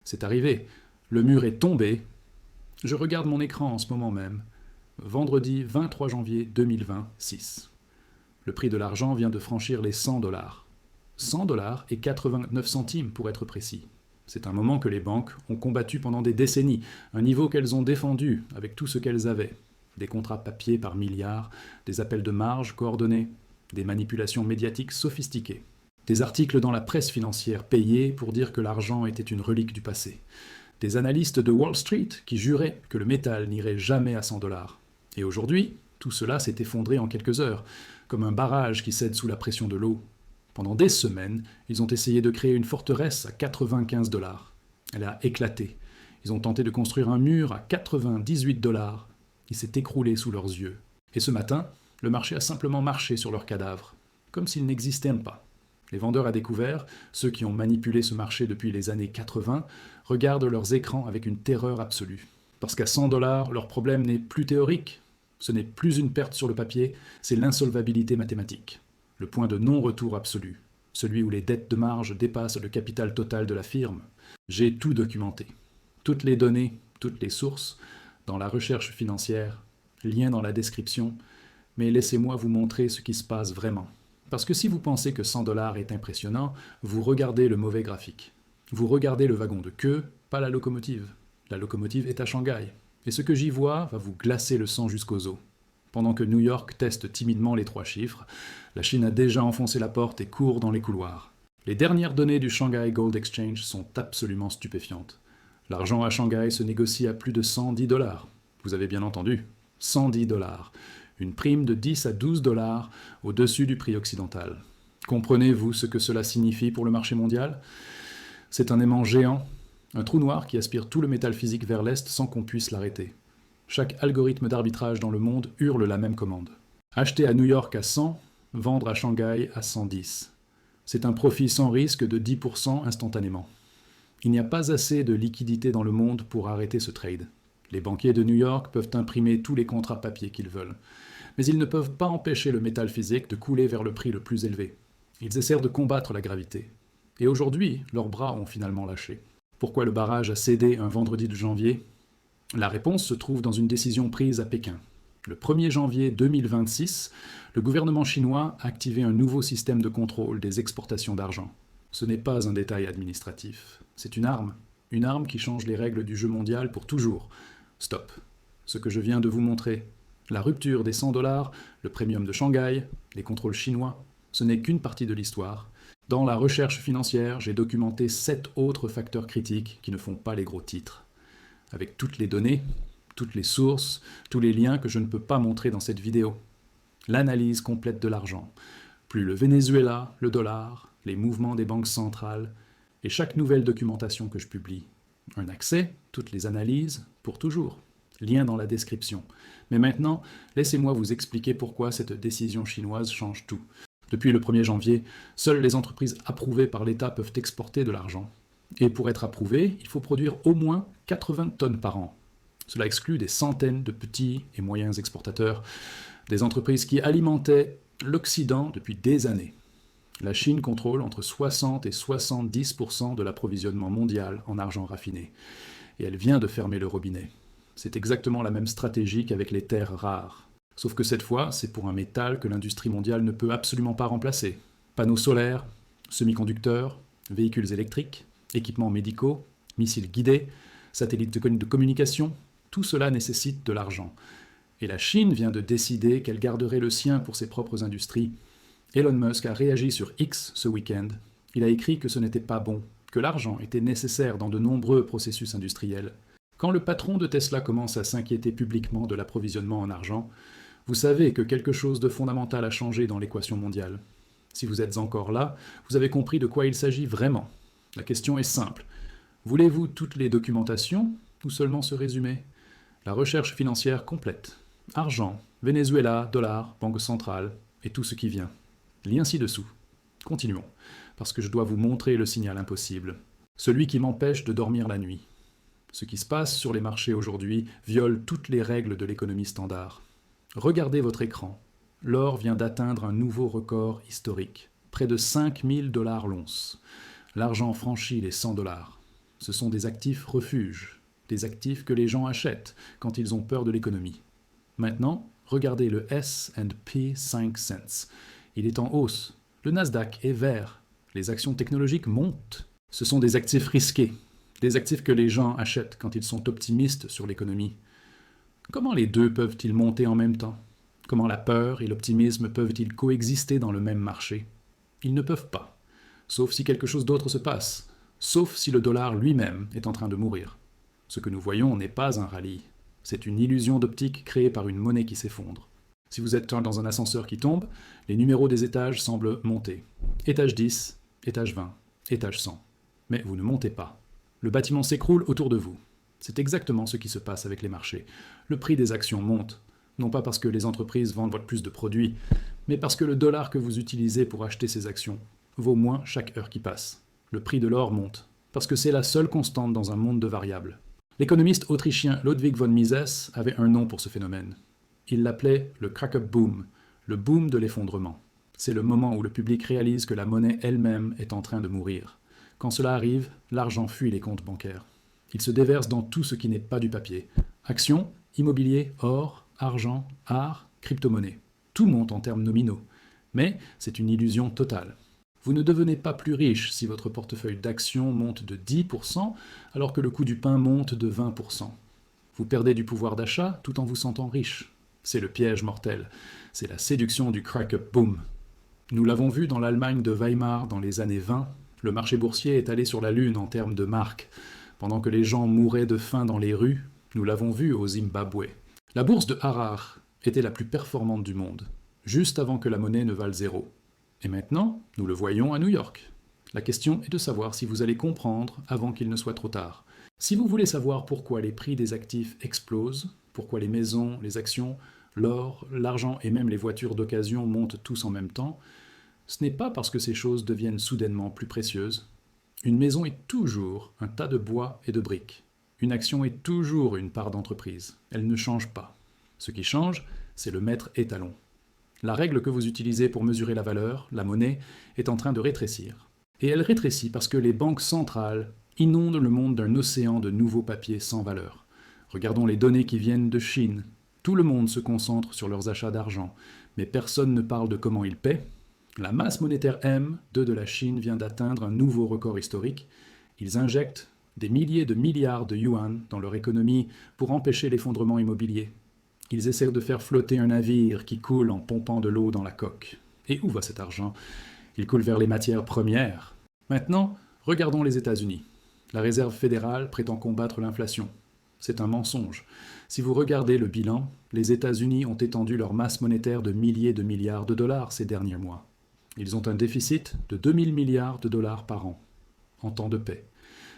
C'est arrivé. Le mur est tombé. Je regarde mon écran en ce moment même. Vendredi 23 janvier 2026. Le prix de l'argent vient de franchir les 100 dollars. 100 dollars et 89 centimes pour être précis. C'est un moment que les banques ont combattu pendant des décennies, un niveau qu'elles ont défendu avec tout ce qu'elles avaient. Des contrats papier par milliards, des appels de marge coordonnés, des manipulations médiatiques sophistiquées. Des articles dans la presse financière payés pour dire que l'argent était une relique du passé. Des analystes de Wall Street qui juraient que le métal n'irait jamais à 100 dollars. Et aujourd'hui, tout cela s'est effondré en quelques heures, comme un barrage qui cède sous la pression de l'eau. Pendant des semaines, ils ont essayé de créer une forteresse à 95 dollars. Elle a éclaté. Ils ont tenté de construire un mur à 98 dollars. Il s'est écroulé sous leurs yeux. Et ce matin, le marché a simplement marché sur leurs cadavres, comme s'ils n'existaient pas. Les vendeurs à découvert, ceux qui ont manipulé ce marché depuis les années 80, regardent leurs écrans avec une terreur absolue. Parce qu'à 100 dollars, leur problème n'est plus théorique. Ce n'est plus une perte sur le papier, c'est l'insolvabilité mathématique. Le point de non-retour absolu, celui où les dettes de marge dépassent le capital total de la firme. J'ai tout documenté. Toutes les données, toutes les sources, dans la recherche financière, lien dans la description, mais laissez-moi vous montrer ce qui se passe vraiment. Parce que si vous pensez que 100 dollars est impressionnant, vous regardez le mauvais graphique. Vous regardez le wagon de queue, pas la locomotive. La locomotive est à Shanghai. Et ce que j'y vois va vous glacer le sang jusqu'aux os. Pendant que New York teste timidement les 3 chiffres, la Chine a déjà enfoncé la porte et court dans les couloirs. Les dernières données du Shanghai Gold Exchange sont absolument stupéfiantes. L'argent à Shanghai se négocie à plus de 110 dollars. Vous avez bien entendu, 110 dollars. Une prime de 10 à 12 dollars au-dessus du prix occidental. Comprenez-vous ce que cela signifie pour le marché mondial? C'est un aimant géant, un trou noir qui aspire tout le métal physique vers l'est sans qu'on puisse l'arrêter. Chaque algorithme d'arbitrage dans le monde hurle la même commande. Acheter à New York à 100, vendre à Shanghai à 110. C'est un profit sans risque de 10% instantanément. Il n'y a pas assez de liquidité dans le monde pour arrêter ce trade. Les banquiers de New York peuvent imprimer tous les contrats papier qu'ils veulent. Mais ils ne peuvent pas empêcher le métal physique de couler vers le prix le plus élevé. Ils essaient de combattre la gravité. Et aujourd'hui, leurs bras ont finalement lâché. Pourquoi le barrage a cédé un vendredi de janvier? La réponse se trouve dans une décision prise à Pékin. Le 1er janvier 2026, le gouvernement chinois a activé un nouveau système de contrôle des exportations d'argent. Ce n'est pas un détail administratif, c'est une arme qui change les règles du jeu mondial pour toujours. Stop. Ce que je viens de vous montrer, la rupture des 100 dollars, le premium de Shanghai, les contrôles chinois, ce n'est qu'une partie de l'histoire. Dans la recherche financière, j'ai documenté 7 autres facteurs critiques qui ne font pas les gros titres. Avec toutes les données, toutes les sources, tous les liens que je ne peux pas montrer dans cette vidéo. L'analyse complète de l'argent, plus le Venezuela, le dollar, les mouvements des banques centrales, et chaque nouvelle documentation que je publie. Un accès, toutes les analyses, pour toujours. Lien dans la description. Mais maintenant, laissez-moi vous expliquer pourquoi cette décision chinoise change tout. Depuis le 1er janvier, seules les entreprises approuvées par l'État peuvent exporter de l'argent. Et pour être approuvé, il faut produire au moins 80 tonnes par an. Cela exclut des centaines de petits et moyens exportateurs, des entreprises qui alimentaient l'Occident depuis des années. La Chine contrôle entre 60 et 70% de l'approvisionnement mondial en argent raffiné. Et elle vient de fermer le robinet. C'est exactement la même stratégie qu'avec les terres rares. Sauf que cette fois, c'est pour un métal que l'industrie mondiale ne peut absolument pas remplacer. Panneaux solaires, semi-conducteurs, véhicules électriques, équipements médicaux, missiles guidés, satellites de communication, tout cela nécessite de l'argent. Et la Chine vient de décider qu'elle garderait le sien pour ses propres industries. Elon Musk a réagi sur X ce week-end. Il a écrit que ce n'était pas bon, que l'argent était nécessaire dans de nombreux processus industriels. Quand le patron de Tesla commence à s'inquiéter publiquement de l'approvisionnement en argent, vous savez que quelque chose de fondamental a changé dans l'équation mondiale. Si vous êtes encore là, vous avez compris de quoi il s'agit vraiment. La question est simple. Voulez-vous toutes les documentations ou seulement ce résumé? La recherche financière complète. Argent, Venezuela, dollar, banque centrale et tout ce qui vient. Lien ci-dessous. Continuons, parce que je dois vous montrer le signal impossible. Celui qui m'empêche de dormir la nuit. Ce qui se passe sur les marchés aujourd'hui viole toutes les règles de l'économie standard. Regardez votre écran. L'or vient d'atteindre un nouveau record historique. Près de 5 000 $ l'once. L'argent franchit les 100 dollars. Ce sont des actifs refuges, des actifs que les gens achètent quand ils ont peur de l'économie. Maintenant, regardez le S&P 500. Il est en hausse. Le Nasdaq est vert. Les actions technologiques montent. Ce sont des actifs risqués, des actifs que les gens achètent quand ils sont optimistes sur l'économie. Comment les deux peuvent-ils monter en même temps? Comment la peur et l'optimisme peuvent-ils coexister dans le même marché? Ils ne peuvent pas, sauf si quelque chose d'autre se passe, sauf si le dollar lui-même est en train de mourir. Ce que nous voyons n'est pas un rallye, c'est une illusion d'optique créée par une monnaie qui s'effondre. Si vous êtes dans un ascenseur qui tombe, les numéros des étages semblent monter. Étage 10, étage 20, étage 100. Mais vous ne montez pas. Le bâtiment s'écroule autour de vous. C'est exactement ce qui se passe avec les marchés. Le prix des actions monte, non pas parce que les entreprises vendent plus de produits, mais parce que le dollar que vous utilisez pour acheter ces actions vaut moins chaque heure qui passe. Le prix de l'or monte, parce que c'est la seule constante dans un monde de variables. L'économiste autrichien Ludwig von Mises avait un nom pour ce phénomène. Il l'appelait le crack-up boom, le boom de l'effondrement. C'est le moment où le public réalise que la monnaie elle-même est en train de mourir. Quand cela arrive, l'argent fuit les comptes bancaires. Il se déverse dans tout ce qui n'est pas du papier. Actions, immobilier, or, argent, art, crypto-monnaie. Tout monte en termes nominaux. Mais c'est une illusion totale. Vous ne devenez pas plus riche si votre portefeuille d'actions monte de 10% alors que le coût du pain monte de 20%. Vous perdez du pouvoir d'achat tout en vous sentant riche. C'est le piège mortel. C'est la séduction du crack-up boom. Nous l'avons vu dans l'Allemagne de Weimar dans les années 20. Le marché boursier est allé sur la lune en termes de marque. Pendant que les gens mouraient de faim dans les rues, nous l'avons vu au Zimbabwe. La bourse de Harare était la plus performante du monde, juste avant que la monnaie ne vale zéro. Et maintenant, nous le voyons à New York. La question est de savoir si vous allez comprendre avant qu'il ne soit trop tard. Si vous voulez savoir pourquoi les prix des actifs explosent, pourquoi les maisons, les actions, l'or, l'argent et même les voitures d'occasion montent tous en même temps, ce n'est pas parce que ces choses deviennent soudainement plus précieuses. Une maison est toujours un tas de bois et de briques. Une action est toujours une part d'entreprise. Elle ne change pas. Ce qui change, c'est le mètre étalon. La règle que vous utilisez pour mesurer la valeur, la monnaie, est en train de rétrécir. Et elle rétrécit parce que les banques centrales inondent le monde d'un océan de nouveaux papiers sans valeur. Regardons les données qui viennent de Chine. Tout le monde se concentre sur leurs achats d'argent, mais personne ne parle de comment ils paient. La masse monétaire M2 de la Chine vient d'atteindre un nouveau record historique. Ils injectent des milliers de milliards de yuan dans leur économie pour empêcher l'effondrement immobilier. Ils essaient de faire flotter un navire qui coule en pompant de l'eau dans la coque. Et où va cet argent? Il coule vers les matières premières. Maintenant, regardons les États-Unis. La Réserve fédérale prétend combattre l'inflation. C'est un mensonge. Si vous regardez le bilan, les États-Unis ont étendu leur masse monétaire de milliers de milliards de dollars ces derniers mois. Ils ont un déficit de 2000 milliards de dollars par an, en temps de paix.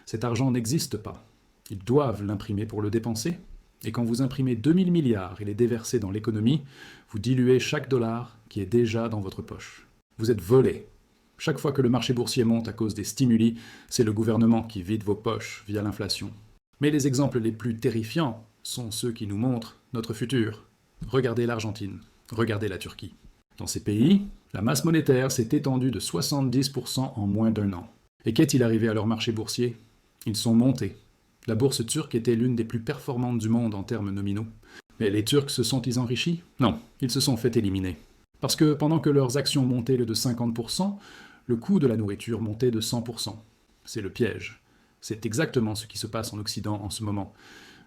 Cet argent n'existe pas. Ils doivent l'imprimer pour le dépenser. Et quand vous imprimez 2000 milliards et les déversez dans l'économie, vous diluez chaque dollar qui est déjà dans votre poche. Vous êtes volé. Chaque fois que le marché boursier monte à cause des stimuli, c'est le gouvernement qui vide vos poches via l'inflation. Mais les exemples les plus terrifiants sont ceux qui nous montrent notre futur. Regardez l'Argentine, regardez la Turquie. Dans ces pays, la masse monétaire s'est étendue de 70% en moins d'un an. Et qu'est-il arrivé à leur marché boursier? Ils sont montés. La bourse turque était l'une des plus performantes du monde en termes nominaux. Mais les Turcs se sont-ils enrichis? Non, ils se sont fait éliminer. Parce que pendant que leurs actions montaient de 50%, le coût de la nourriture montait de 100%. C'est le piège. C'est exactement ce qui se passe en Occident en ce moment.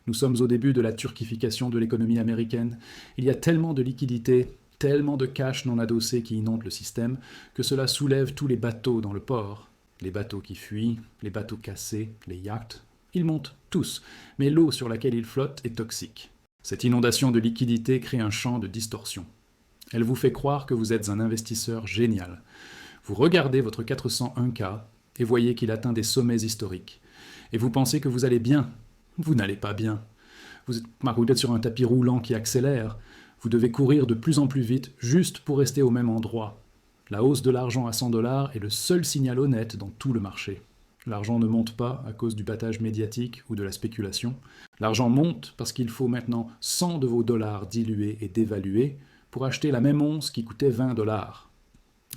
Nous sommes au début de la turquification de l'économie américaine. Il y a tellement de liquidités, tellement de cash non adossé qui inonde le système, que cela soulève tous les bateaux dans le port. Les bateaux qui fuient, les bateaux cassés, les yachts. Ils montent tous, mais l'eau sur laquelle ils flottent est toxique. Cette inondation de liquidités crée un champ de distorsion. Elle vous fait croire que vous êtes un investisseur génial. Vous regardez votre 401K et voyez qu'il atteint des sommets historiques. Et vous pensez que vous allez bien. Vous n'allez pas bien. Vous êtes sur un tapis roulant qui accélère. Vous devez courir de plus en plus vite juste pour rester au même endroit. La hausse de l'argent à 100 $ est le seul signal honnête dans tout le marché. L'argent ne monte pas à cause du battage médiatique ou de la spéculation. L'argent monte parce qu'il faut maintenant 100 de vos dollars dilués et dévalués pour acheter la même once qui coûtait 20 $.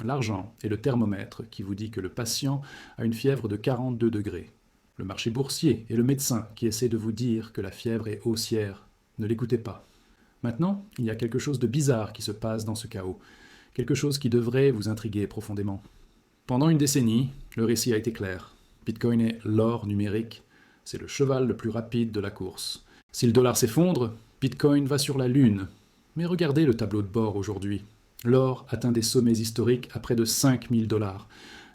L'argent est le thermomètre qui vous dit que le patient a une fièvre de 42 degrés. le marché boursier et le médecin qui essaie de vous dire que la fièvre est haussière. Ne l'écoutez pas. Maintenant, il y a quelque chose de bizarre qui se passe dans ce chaos, quelque chose qui devrait vous intriguer profondément. Pendant une décennie, le récit a été clair. Bitcoin est l'or numérique, c'est le cheval le plus rapide de la course. Si le dollar s'effondre, Bitcoin va sur la lune. Mais regardez le tableau de bord aujourd'hui. L'or atteint des sommets historiques à près de 5000 $.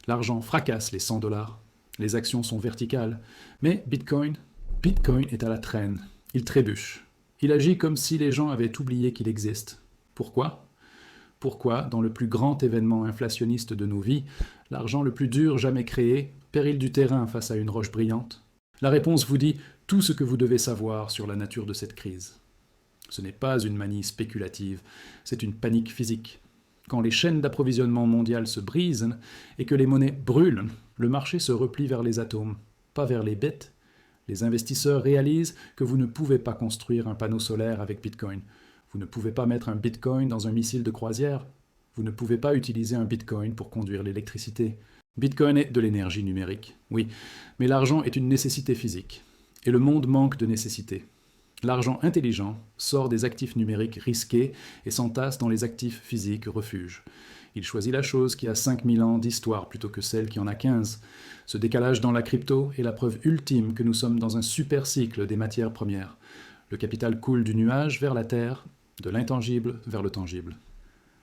L'argent fracasse les 100 $. Les actions sont verticales. Mais Bitcoin est à la traîne. Il trébuche. Il agit comme si les gens avaient oublié qu'il existe. Pourquoi ? Pourquoi, dans le plus grand événement inflationniste de nos vies, l'argent le plus dur jamais créé pérille du terrain face à une roche brillante? La réponse vous dit tout ce que vous devez savoir sur la nature de cette crise. Ce n'est pas une manie spéculative, c'est une panique physique. Quand les chaînes d'approvisionnement mondiales se brisent et que les monnaies brûlent, le marché se replie vers les atomes, pas vers les bits. Les investisseurs réalisent que vous ne pouvez pas construire un panneau solaire avec Bitcoin. Vous ne pouvez pas mettre un Bitcoin dans un missile de croisière. Vous ne pouvez pas utiliser un Bitcoin pour conduire l'électricité. Bitcoin est de l'énergie numérique, oui, mais l'argent est une nécessité physique. Et le monde manque de nécessité. L'argent intelligent sort des actifs numériques risqués et s'entasse dans les actifs physiques refuges. Il choisit la chose qui a 5000 ans d'histoire plutôt que celle qui en a 15. Ce décalage dans la crypto est la preuve ultime que nous sommes dans un super cycle des matières premières. Le capital coule du nuage vers la terre, de l'intangible vers le tangible.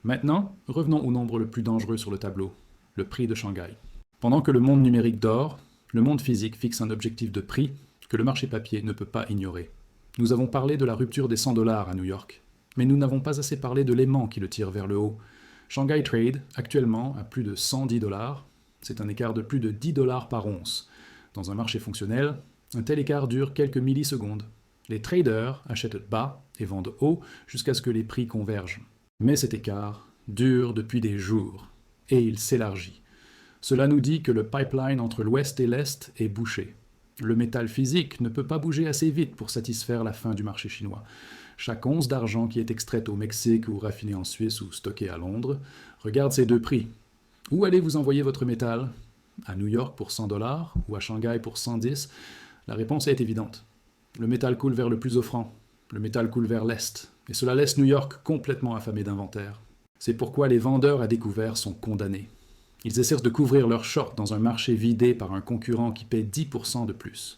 Maintenant, revenons au nombre le plus dangereux sur le tableau, le prix de Shanghai. Pendant que le monde numérique dort, le monde physique fixe un objectif de prix que le marché papier ne peut pas ignorer. Nous avons parlé de la rupture des 100 $ à New York, mais nous n'avons pas assez parlé de l'aimant qui le tire vers le haut. Shanghai Trade, actuellement à plus de 110 $, c'est un écart de plus de 10 $ par once. Dans un marché fonctionnel, un tel écart dure quelques millisecondes. Les traders achètent bas et vendent haut jusqu'à ce que les prix convergent. Mais cet écart dure depuis des jours, et il s'élargit. Cela nous dit que le pipeline entre l'ouest et l'est est bouché. Le métal physique ne peut pas bouger assez vite pour satisfaire la faim du marché chinois. Chaque once d'argent qui est extraite au Mexique ou raffinée en Suisse ou stockée à Londres regarde ces deux prix. Où allez-vous envoyer votre métal ? À New York pour 100 $ ou à Shanghai pour 110 $? La réponse est évidente. Le métal coule vers le plus offrant. Le métal coule vers l'est. Et cela laisse New York complètement affamé d'inventaire. C'est pourquoi les vendeurs à découvert sont condamnés. Ils essaient de couvrir leurs shorts dans un marché vidé par un concurrent qui paie 10% de plus.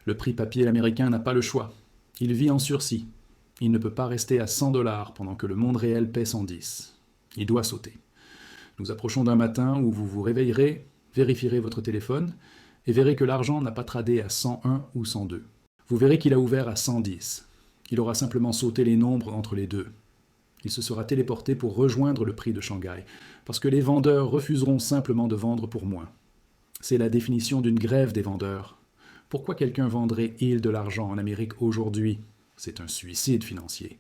Le prix papier américain n'a pas le choix. Il vit en sursis. Il ne peut pas rester à 100 $ pendant que le monde réel paie 110. Il doit sauter. Nous approchons d'un matin où vous vous réveillerez, vérifierez votre téléphone et verrez que l'argent n'a pas tradé à 101 ou 102. Vous verrez qu'il a ouvert à 110. Il aura simplement sauté les nombres entre les deux. Il se sera téléporté pour rejoindre le prix de Shanghai, parce que les vendeurs refuseront simplement de vendre pour moins. C'est la définition d'une grève des vendeurs. Pourquoi quelqu'un vendrait il de l'argent en Amérique aujourd'hui ? C'est un suicide financier.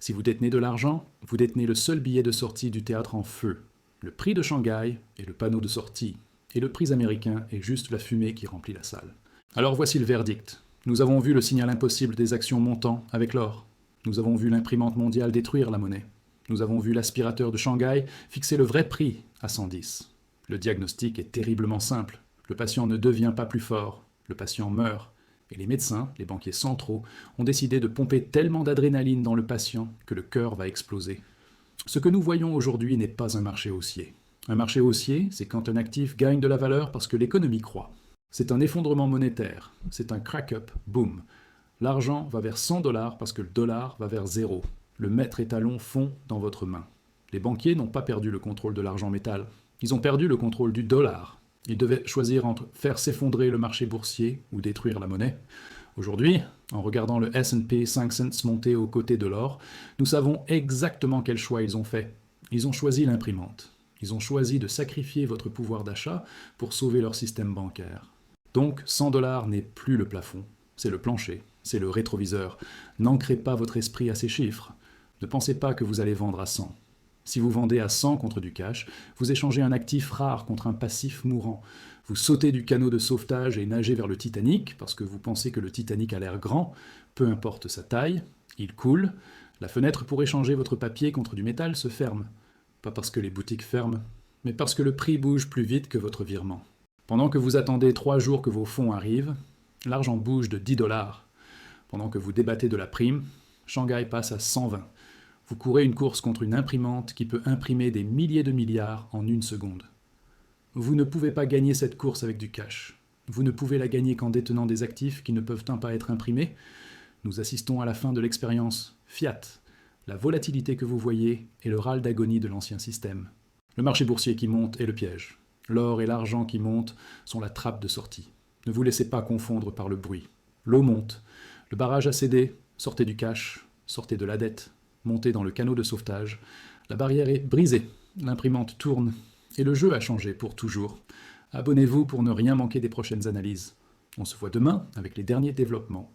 Si vous détenez de l'argent, vous détenez le seul billet de sortie du théâtre en feu. Le prix de Shanghai est le panneau de sortie, et le prix américain est juste la fumée qui remplit la salle. Alors voici le verdict. Nous avons vu le signal impossible des actions montant avec l'or. Nous avons vu l'imprimante mondiale détruire la monnaie. Nous avons vu l'aspirateur de Shanghai fixer le vrai prix à 110. Le diagnostic est terriblement simple. Le patient ne devient pas plus fort. Le patient meurt. Et les médecins, les banquiers centraux, ont décidé de pomper tellement d'adrénaline dans le patient que le cœur va exploser. Ce que nous voyons aujourd'hui n'est pas un marché haussier. Un marché haussier, c'est quand un actif gagne de la valeur parce que l'économie croît. C'est un effondrement monétaire. C'est un crack-up, boom. L'argent va vers 100 $ parce que le dollar va vers zéro. Le maître étalon fond dans votre main. Les banquiers n'ont pas perdu le contrôle de l'argent métal. Ils ont perdu le contrôle du dollar. Ils devaient choisir entre faire s'effondrer le marché boursier ou détruire la monnaie. Aujourd'hui, en regardant le S&P 500 monter aux côtés de l'or, nous savons exactement quel choix ils ont fait. Ils ont choisi l'imprimante. Ils ont choisi de sacrifier votre pouvoir d'achat pour sauver leur système bancaire. Donc 100 $ n'est plus le plafond, c'est le plancher, c'est le rétroviseur. N'ancrez pas votre esprit à ces chiffres. Ne pensez pas que vous allez vendre à 100. Si vous vendez à 100 contre du cash, vous échangez un actif rare contre un passif mourant. Vous sautez du canot de sauvetage et nagez vers le Titanic parce que vous pensez que le Titanic a l'air grand, peu importe sa taille, il coule. La fenêtre pour échanger votre papier contre du métal se ferme. Pas parce que les boutiques ferment, mais parce que le prix bouge plus vite que votre virement. Pendant que vous attendez 3 jours que vos fonds arrivent, l'argent bouge de 10 $. Pendant que vous débattez de la prime, Shanghai passe à 120. Vous courez une course contre une imprimante qui peut imprimer des milliers de milliards en 1 seconde. Vous ne pouvez pas gagner cette course avec du cash. Vous ne pouvez la gagner qu'en détenant des actifs qui ne peuvent pas être imprimés. Nous assistons à la fin de l'expérience Fiat, la volatilité que vous voyez est le râle d'agonie de l'ancien système. Le marché boursier qui monte est le piège. L'or et l'argent qui montent sont la trappe de sortie. Ne vous laissez pas confondre par le bruit. L'eau monte. Le barrage a cédé. Sortez du cash. Sortez de la dette. Montez dans le canot de sauvetage. La barrière est brisée. L'imprimante tourne. Et le jeu a changé pour toujours. Abonnez-vous pour ne rien manquer des prochaines analyses. On se voit demain avec les derniers développements.